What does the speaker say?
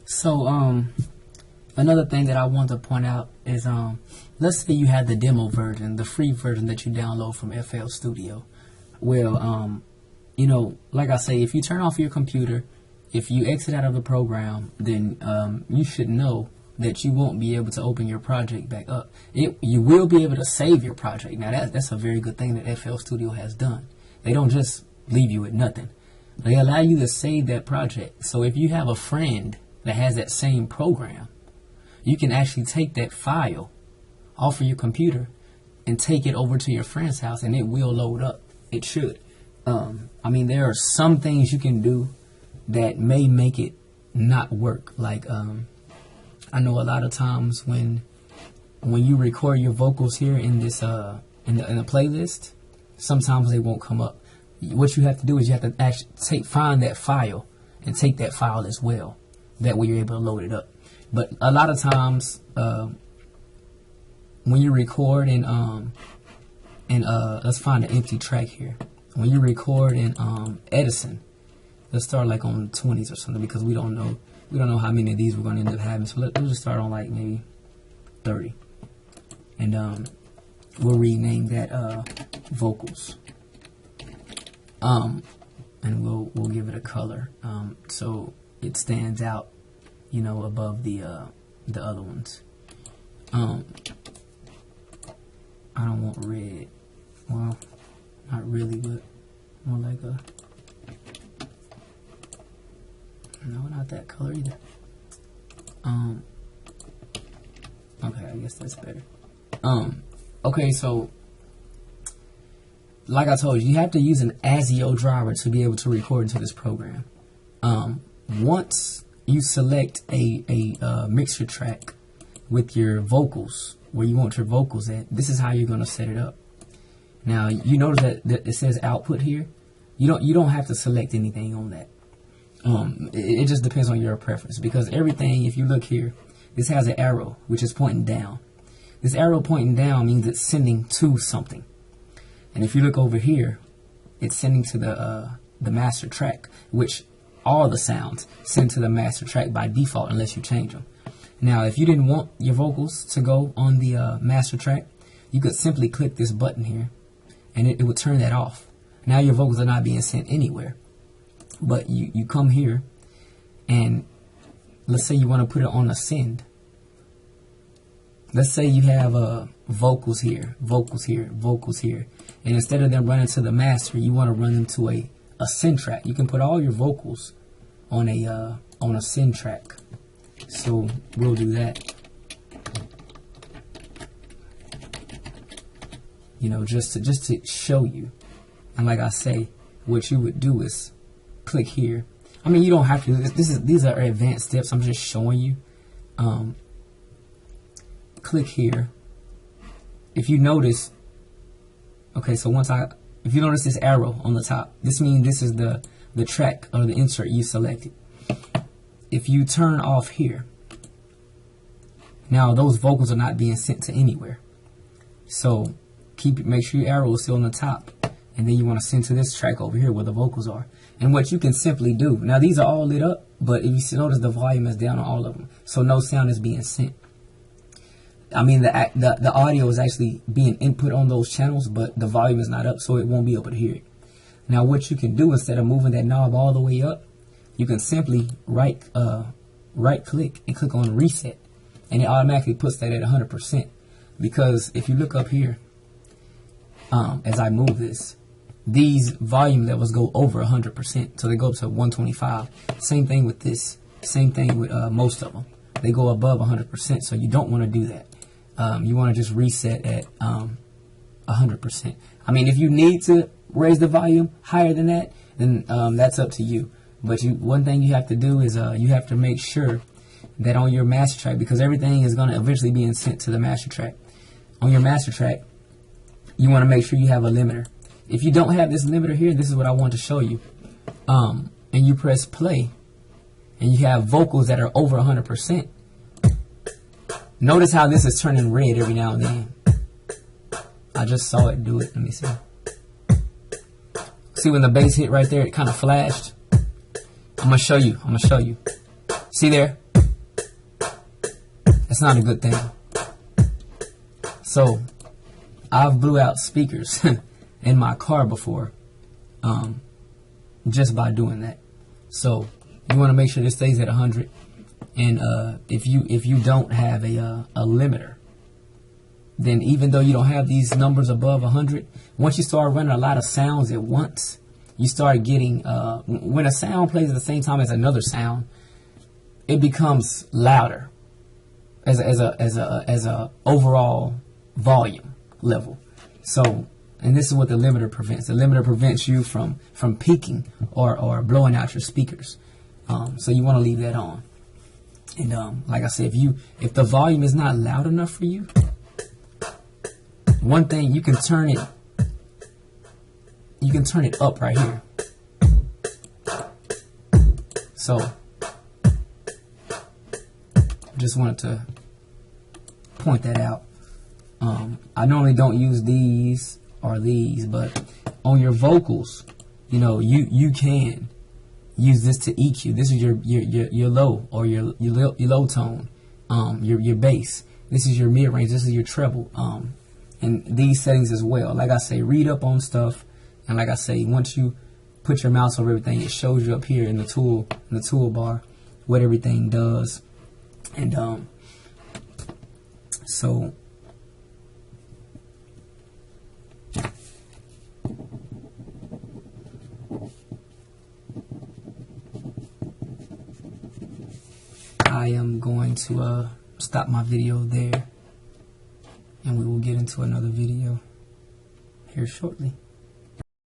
So, another thing that I want to point out is, let's say you have the demo version, the free version that you download from FL Studio. Well, you know, like I say, if you turn off your computer, if you exit out of the program, then you should know that you won't be able to open your project back up. You will be able to save your project. Now, that's a very good thing that FL Studio has done. They don't just leave you with nothing. They allow you to save that project. So if you have a friend that has that same program, you can actually take that file off of your computer and take it over to your friend's house, and it will load up. It should. I mean, there are some things you can do that may make it not work. Like, I know a lot of times when you record your vocals here in this in the playlist, sometimes they won't come up. What you have to do is you have to actually find that file and take that file as well. That way you're able to load it up. But a lot of times when you record in let's find an empty track here. When you record in Edison, let's start like on 20s or something, because we don't know how many of these we're going to end up having. So let's just start on like maybe 30, and we'll rename that vocals. And we'll give it a color so it stands out, you know, above the other ones. I don't want red. Well, not really, but more like a, no, not that color either. Okay, I guess that's better. Okay, so like I told you, you have to use an ASIO driver to be able to record into this program. Once you select a mixer track with your vocals, where you want your vocals at, this is how you're going to set it up. Now, you notice that it says output here. You don't have to select anything on that. It just depends on your preference, because everything, if you look here, this has an arrow which is pointing down. This arrow pointing down means it's sending to something. And if you look over here, it's sending to the master track, which all the sounds send to the master track by default unless you change them. Now, if you didn't want your vocals to go on the master track, you could simply click this button here, and it would turn that off. Now your vocals are not being sent anywhere. But you come here, and let's say you want to put it on a send. Let's say you have vocals here, vocals here, vocals here. And instead of them running to the master, you want to run them to a send track. You can put all your vocals on a send track. So we'll do that. You know, just to show you. And like I say, what you would do is click here. I mean, you don't have to. These are advanced steps. I'm just showing you. Click here. If you notice, okay, so if you notice this arrow on the top, this means this is the track or the insert you selected. If you turn off here, now those vocals are not being sent to anywhere. So make sure your arrow is still on the top, and then you want to send to this track over here where the vocals are. And what you can simply do, now these are all lit up, but if you notice the volume is down on all of them, so no sound is being sent. I mean, the audio is actually being input on those channels, but the volume is not up, so it won't be able to hear it. Now, what you can do, instead of moving that knob all the way up, you can simply right click and click on reset, and it automatically puts that at 100%. Because if you look up here, as I move this, these volume levels go over 100%, so they go up to 125. Same thing with this. Same thing with most of them. They go above 100%, so you don't want to do that. You want to just reset at 100%. I mean, if you need to raise the volume higher than that, then that's up to you. But one thing you have to do is you have to make sure that on your master track, because everything is going to eventually be sent to the master track. On your master track, you want to make sure you have a limiter. If you don't have this limiter here, this is what I want to show you. And you press play, and you have vocals that are over 100%. Notice how this is turning red every now and then. I just saw it do it. Let me see. See when the bass hit right there, it kind of flashed. I'm gonna show you. See there? That's not a good thing. So I've blew out speakers in my car before, just by doing that. So you want to make sure this stays at 100. And if you don't have a limiter, then even though you don't have these numbers above 100, once you start running a lot of sounds at once, you start getting when a sound plays at the same time as another sound, it becomes louder as a overall volume level. So, and this is what the limiter prevents. The limiter prevents you from peaking or blowing out your speakers. So you want to leave that on. And like I said, if the volume is not loud enough for you, one thing you can turn it up right here. So just wanted to point that out. I normally don't use these or these, but on your vocals, you know, you can use this to EQ. This is your low or your low tone, your bass. This is your mid range. This is your treble. And these settings as well. Like I say, read up on stuff. And like I say, once you put your mouse over everything, it shows you up here in the toolbar what everything does. And so I am going to stop my video there, and we will get into another video here shortly.